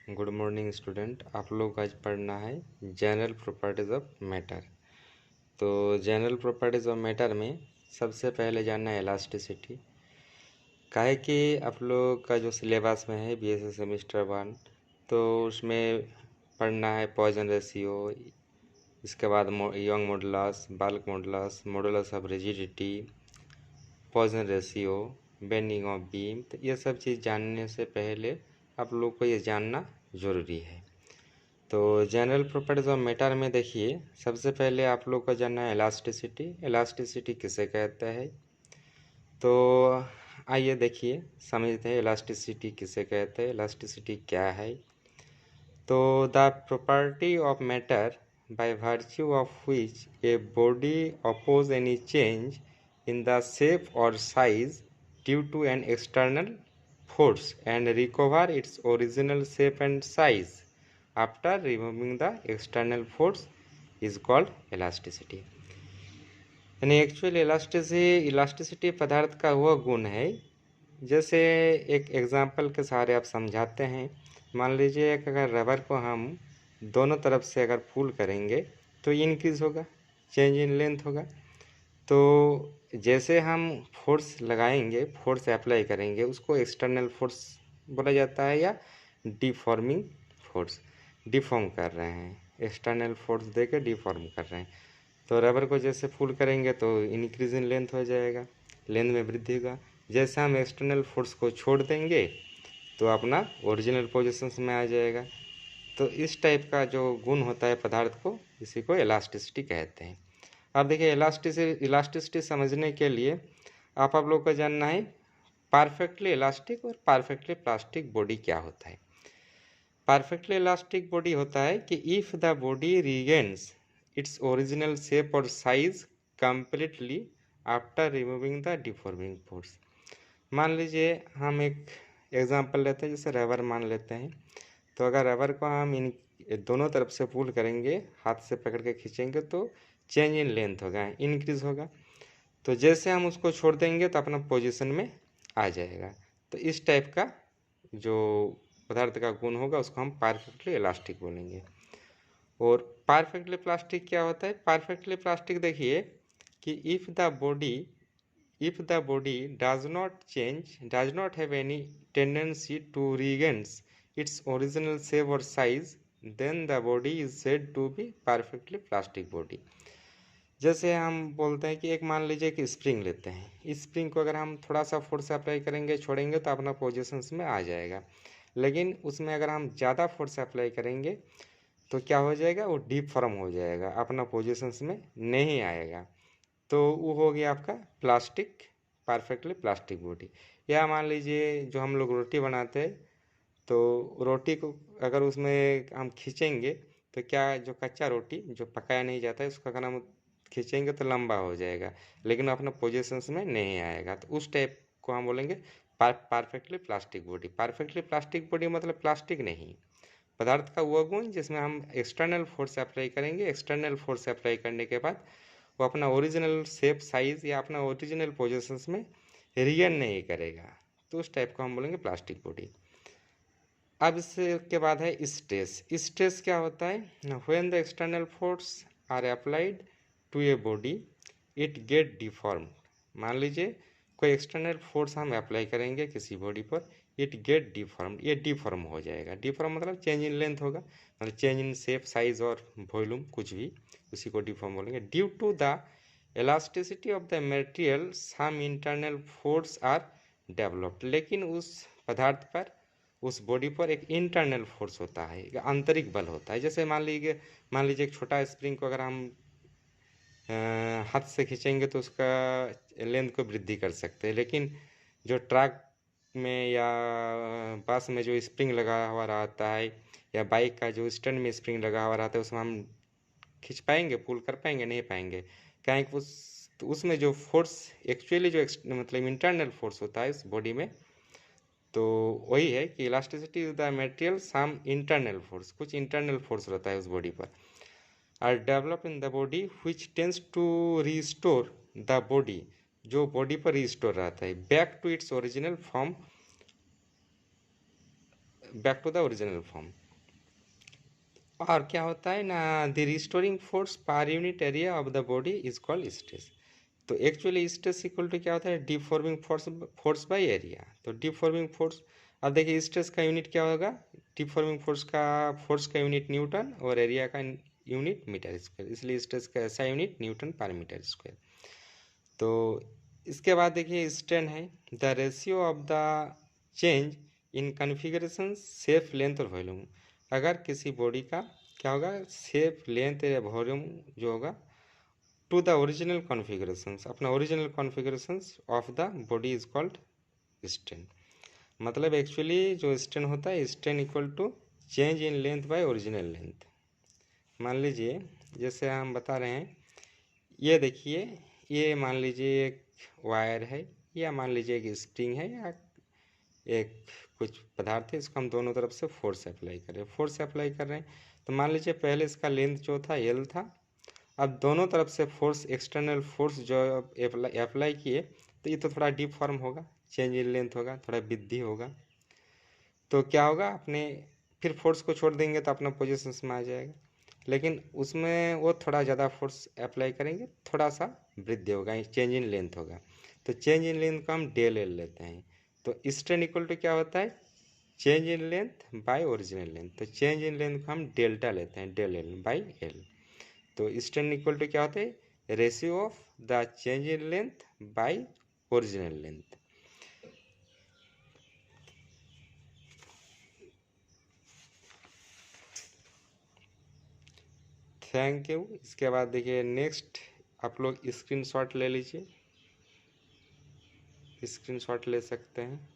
Good morning student. आप लोग को आज पढ़ना है जनरल प्रॉपर्टीज ऑफ मैटर। तो जनरल प्रॉपर्टीज ऑफ मैटर में सबसे पहले जानना है इलास्टिसिटी। काहे कि आप लोग का जो सिलेबस में है बीएससी सेमेस्टर 1, तो उसमें पढ़ना है पॉइजन रेशियो, इसके बाद young modulus, bulk modulus, modulus of rigidity, Poisson ratio, bending of beam. तो ये सब चीज़ जानने से पहले आप लोग को ये जानना ज़रूरी है। तो जनरल प्रॉपर्टीज ऑफ मैटर में देखिए, सबसे पहले आप लोग को जानना है इलास्टिसिटी। इलास्टिसिटी किसे कहते हैं? तो आइए देखिए समझते हैं इलास्टिसिटी किसे कहते हैं, इलास्टिसिटी क्या है। तो the property of matter by virtue of which a body oppose any change in the shape or size due to an external force and recover its original shape and size after removing the external force is called elasticity। यानी actual elasticity पदार्थ का वह गुण है, जैसे एक example के सहारे आप समझाते हैं। मान लीजिए कि अगर रबर को हम दोनों तरफ से अगर पुल करेंगे तो इंक्रीज होगा, चेंज इन लेंथ होगा। तो जैसे हम फोर्स लगाएंगे, फोर्स अप्लाई करेंगे, उसको एक्सटर्नल फोर्स बोला जाता है या डिफॉर्मिंग फोर्स। डिफॉर्म कर रहे हैं, एक्सटर्नल फोर्स देकर डिफॉर्म कर रहे हैं। तो रबर को जैसे पुल करेंगे तो इंक्रीज इन लेंथ हो जाएगा, लेंथ में वृद्धि होगा। जैसे हम एक्सटर्नल फोर्स को छोड़ देंगे तो अपना ओरिजिनल पोजीशन में आ जाएगा। तो इस टाइप का जो गुण होता है पदार्थ को, इसी को इलास्टिसिटी कहते हैं। अब देखिए इलास्टिसिटी समझने के लिए आप लोग को जानना है परफेक्टली इलास्टिक और परफेक्टली प्लास्टिक बॉडी क्या होता है। परफेक्टली इलास्टिक बॉडी होता है कि if the body regains its original shape और size completely after removing the deforming force. मान लीजिए हम एक एग्जांपल लेते हैं, जैसे रबर मान लेते हैं। तो अगर रबर को हम इन दोनों तरफ से पुल करेंगे, हाथ से पकड़ के खींचेंगे तो चेंज इन लेंथ होगा, इंक्रीज होगा। तो जैसे हम उसको छोड़ देंगे तो अपना पोजीशन में आ जाएगा। तो इस टाइप का जो पदार्थ का गुण होगा उसको हम परफेक्टली इलास्टिक बोलेंगे। और परफेक्टली प्लास्टिक क्या होता है? परफेक्टली प्लास्टिक देखिए कि if the body does not change, does not have any tendency to regains its original shape और size, then the body is said to be perfectly plastic body. जैसे हम बोलते हैं कि एक मान लीजिए कि स्प्रिंग लेते हैं, इस स्प्रिंग को अगर हम थोड़ा सा फोर्स अप्लाई करेंगे, छोड़ेंगे तो अपना पोजीशंस में आ जाएगा। लेकिन उसमें अगर हम ज़्यादा फोर्स अप्लाई करेंगे तो क्या हो जाएगा, वो डिफॉर्म हो जाएगा, अपना पोजीशंस में नहीं आएगा। तो वो हो गया आपका प्लास्टिक, परफेक्टली प्लास्टिक बॉडी। या मान लीजिए जो हम लोग रोटी बनाते हैं, तो रोटी को अगर उसमें हम खींचेंगे तो क्या, जो कच्चा रोटी जो पकाया नहीं जाता है उसका अगर हम खींचेंगे तो लंबा हो जाएगा, लेकिन अपना पोजीशंस में नहीं आएगा। तो उस टाइप को हम बोलेंगे perfectly plastic body. Perfectly plastic body मतलब प्लास्टिक नहीं, पदार्थ का वो गुण जिसमें हम एक्सटर्नल फोर्स अप्लाई करेंगे, एक्सटर्नल फोर्स अप्लाई करने के बाद वो अपना ओरिजिनल शेप, साइज या अपना ओरिजिनल पोजीशंस में रिगेन नहीं करेगा। तो उस टाइप को हम बोलेंगे प्लास्टिक बॉडी। अब इसके बाद है स्ट्रेस। स्ट्रेस क्या होता है? When the external force are applied to a body it get deformed. मान लीजिए कोई एक्सटर्नल फोर्स हम अप्लाई करेंगे किसी बॉडी पर, इट गेट डिफॉर्म्ड, ये डिफॉर्म हो जाएगा। डिफॉर्म मतलब चेंज इन लेंथ होगा, मतलब चेंज इन शेप, साइज और वॉल्यूम, कुछ भी, उसी को डिफॉर्म बोलेंगे। Due to the elasticity of the material some internal force are developed। लेकिन उस पदार्थ पर, उस बॉडी पर एक इंटरनल फोर्स होता है, एक आंतरिक बल होता है। जैसे मान लीजिए एक छोटा स्प्रिंग को अगर हम हाथ से खींचेंगे तो उसका लेंथ को वृद्धि कर सकते हैं, लेकिन जो ट्रक में या बस में जो स्प्रिंग लगा हुआ रहता है, या बाइक का जो स्टैंड में स्प्रिंग लगा हुआ रहता है, उसमें हम खींच पाएंगे, पुल कर पाएंगे? नहीं पाएंगे। क्या कि उसमें जो फोर्स एक्चुअली जो मतलब इंटरनल फोर्स होता है इस बॉडी में, तो वही है कि elasticity is the material some internal force, कुछ इंटरनल फोर्स रहता है उस बॉडी पर, are develop in the body which tends to restore the body, जो बॉडी पर रिस्टोर रहता है, back to its original form, back to the original form. और क्या होता है ना, the restoring force per unit area of the body is called stress. तो एक्चुअली स्ट्रेस इक्वल टू क्या होता है, डिफॉर्मिंग फोर्स बाय एरिया। तो डिफॉर्मिंग फोर्स, अब देखिए स्ट्रेस का यूनिट क्या होगा, डिफॉर्मिंग फोर्स का यूनिट न्यूटन और एरिया का यूनिट मीटर स्क्वायर, इसलिए स्ट्रेस का ऐसा unit newton per metre square. तो इसके बाद देखिए स्ट्रेन है, the ratio of the change in configuration shape length और वॉल्यूम। अगर किसी बॉडी का क्या होगा, शेप लेंथ या वॉल्यूम जो होगा टू द ओरिजिनल कॉन्फ़िगरेशंस, अपना original configurations of the body is called strain. मतलब एक्चुअली जो स्ट्रेन होता है, strain equal to change in length by original length. मान लीजिए जैसे हम बता रहे हैं, ये देखिए, ये मान लीजिए एक वायर है, या मान लीजिए एक स्प्रिंग है, या एक कुछ पदार्थ है, इसको हम दोनों तरफ से फोर्स अप्लाई कर रहे हैं। तो मान लीजिए पहले इसका लेंथ जो था एल था, अब दोनों तरफ से फोर्स, एक्सटर्नल फोर्स जो अप्लाई किए, तो ये तो थोड़ा डिफॉर्म होगा, चेंज इन लेंथ होगा, थोड़ा वृद्धि होगा। तो क्या होगा, अपने फिर फोर्स को छोड़ देंगे तो अपना पोजीशन में आ जाएगा, लेकिन उसमें वो थोड़ा ज़्यादा फोर्स अप्लाई करेंगे, थोड़ा सा वृद्धि होगा, चेंज इन लेंथ होगा। तो चेंज इन लेंथ को हम डेल एल लेते हैं। तो स्ट्रेन इक्वल टू क्या होता है, change in length by original length. तो चेंज इन लेंथ को हम डेल्टा लेते हैं, डेल एल बाई एल। तो स्ट्रेन इक्वल टू क्या होता है, ratio of the change in length by original length. Thank you. इसके बाद देखिए नेक्स्ट, आप लोग स्क्रीनशॉट ले लीजिए, स्क्रीनशॉट ले सकते हैं।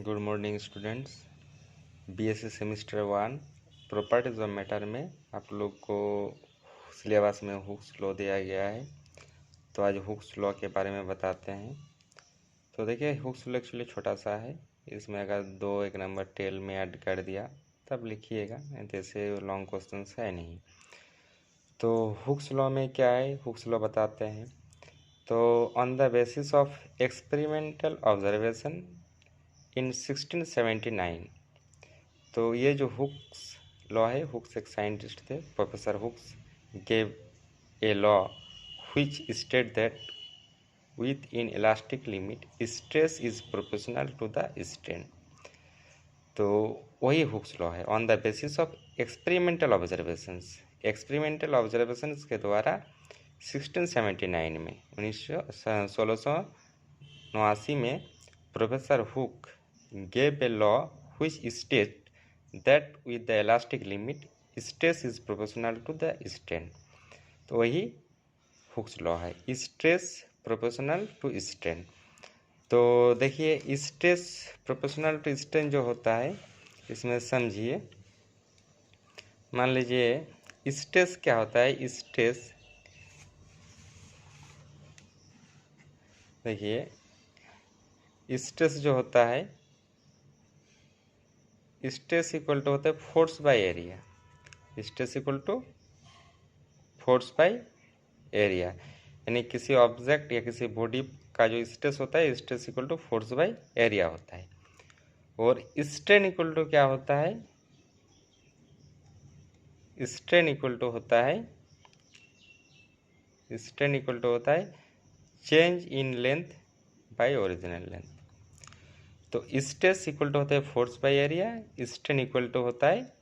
Good morning students, BSc semester 1 properties of matter में आप लोग को सिलेबस में हुक्स लॉ दिया गया है। तो आज हुक्स लॉ के बारे में बताते हैं। तो देखिए हुक्स लॉ एक्चुअली छोटा सा है, इसमें अगर 2 एक नंबर टेल में ऐड कर दिया तब लिखिएगा, नहीं तो ऐसे लॉन्ग क्वेश्चन है नहीं। तो हुक्स लॉ में क्या है, हुक्स लॉ बताते हैं। तो on the basis of experimental observation in 1679, तो ये जो हुक्स लॉ है, हुक्स एक साइंटिस्ट थे, professor Hooke's gave a law which state that within elastic limit stress is proportional to the strain. तो वही हुक्स लॉ है, on the basis of experimental observations. Experimental observations के द्वारा 1679 में 1689 में professor Hooke gave a law which state that with the elastic limit stress is proportional to the strain. तो वही Hooke's law है, स्ट्रेस प्रोपोर्शनल टू स्ट्रेन। तो देखिए stress proportional to strain जो होता है, इसमें समझिए, मान लीजिए स्ट्रेस क्या होता है, स्ट्रेस देखिए स्ट्रेस जो होता है, स्ट्रेस इक्वल टू होता है force by area. Stress equal to force by area, यानी किसी ऑब्जेक्ट या किसी बॉडी का जो स्ट्रेस होता है, stress equal to force by area होता है। और स्ट्रेन इक्वल टू क्या होता है, स्ट्रेन इक्वल टू होता है, स्ट्रेन इक्वल टू होता है change in length by original length. तो स्ट्रेस इक्वल टू होता है force by area, strain equal to होता है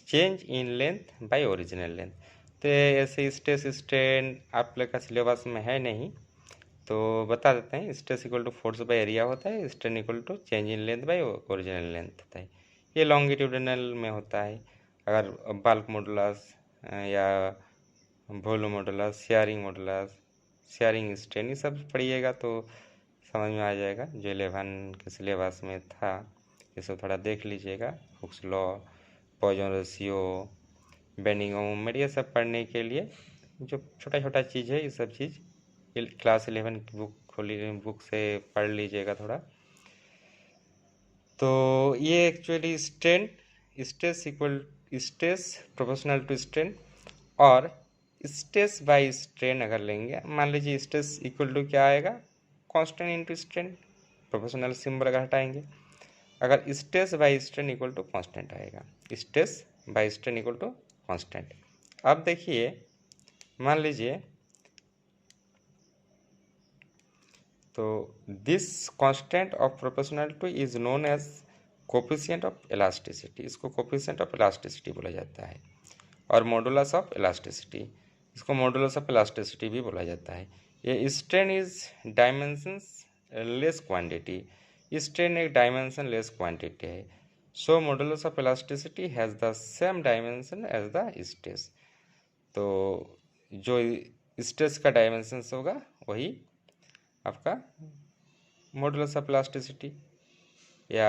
change in length by original length. तो ऐसे स्ट्रेस स्ट्रेन आप लोग का सिलेबस में है नहीं, तो बता देते हैं। Stress equal to force by area होता है, strain equal to change in length by original length होता है। ये लॉन्गिट्यूडिनल में होता है। अगर बल्क मॉडुलस या volume modulus, shearing modulus, shearing strain, ये सब पढ़िएगा तो समझ में आ जाएगा। जो 11 के सिलेबस में था, ये सब थोड़ा देख लीजिएगा। Hooke's law, Poisson ratio, bending moment, ये सब पढ़ने के लिए जो छोटा छोटा चीज़ है, ये सब चीज़ क्लास 11 की बुक खोली, बुक से पढ़ लीजिएगा थोड़ा। तो ये actually strain, stress equal stress proportional to strain, और स्ट्रेस बाय स्ट्रेन अगर लेंगे, मान लीजिए स्ट्रेस इक्वल टू क्या आएगा, constant into strain, proportional symbol अगर हटाएंगे अगर stress by strain equal to constant आएगा, stress by strain equal to constant. अब देखिए मान लीजिए तो this constant of proportionality is known as coefficient of elasticity, इसको कोफिशिएंट ऑफ इलास्टिसिटी बोला जाता है, और मॉडुलस ऑफ इलास्टिसिटी, इसको मॉडुलस ऑफ इलास्टिसिटी भी बोला जाता है। ये strain is dimensionless quantity, strain एक डायमेंशन लेस क्वांटिटी है, so modulus of elasticity has the same dimension as the stress. तो जो स्ट्रेस का डायमेंशन होगा वही आपका मॉडुलस ऑफ इलास्टिसिटी या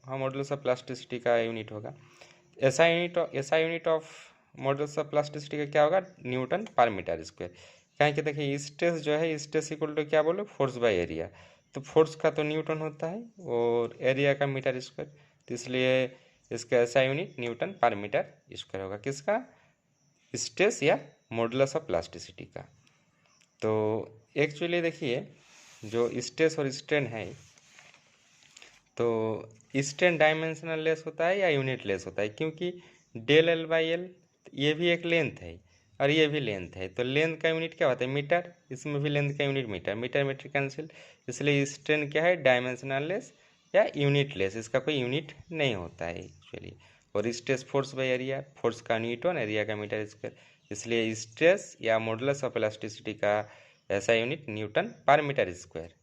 हाँ मॉडुलस ऑफ इलास्टिसिटी का यूनिट होगा। ऐसा unit of modulus of elasticity का क्या होगा, न्यूटन पर मीटर स्क्वायर। क्या कि देखिए स्ट्रेस जो है, स्ट्रेस इक्वल टू क्या बोलो, फोर्स बाय एरिया, तो फोर्स का तो न्यूटन होता है और एरिया का मीटर स्क्वायर, तो इसलिए इसका ऐसा unit newton per metre square होगा, किसका, स्ट्रेस या मॉडुलस ऑफ इलास्टिसिटी का। तो एक्चुअली देखिए जो स्ट्रेस और स्ट्रेन है, तो स्ट्रेन डायमेंशनल लेस होता है या यूनिट लेस होता है, क्योंकि डेल एल बाई एल ये भी एक लेंथ है और ये भी लेंथ है, तो लेंथ का यूनिट क्या होता है, मीटर, इसमें भी लेंथ का unit metre, metre metre cancel, इसलिए स्ट्रेन क्या है, डायमेंशनल लेस या यूनिट लेस, इसका कोई यूनिट नहीं होता है एक्चुअली। और stress force by area, force का न्यूटन, एरिया का मीटर स्क्वायर, इसलिए स्ट्रेस या मॉडुलस ऑफ इलास्टिसिटी का ऐसा unit newton per metre square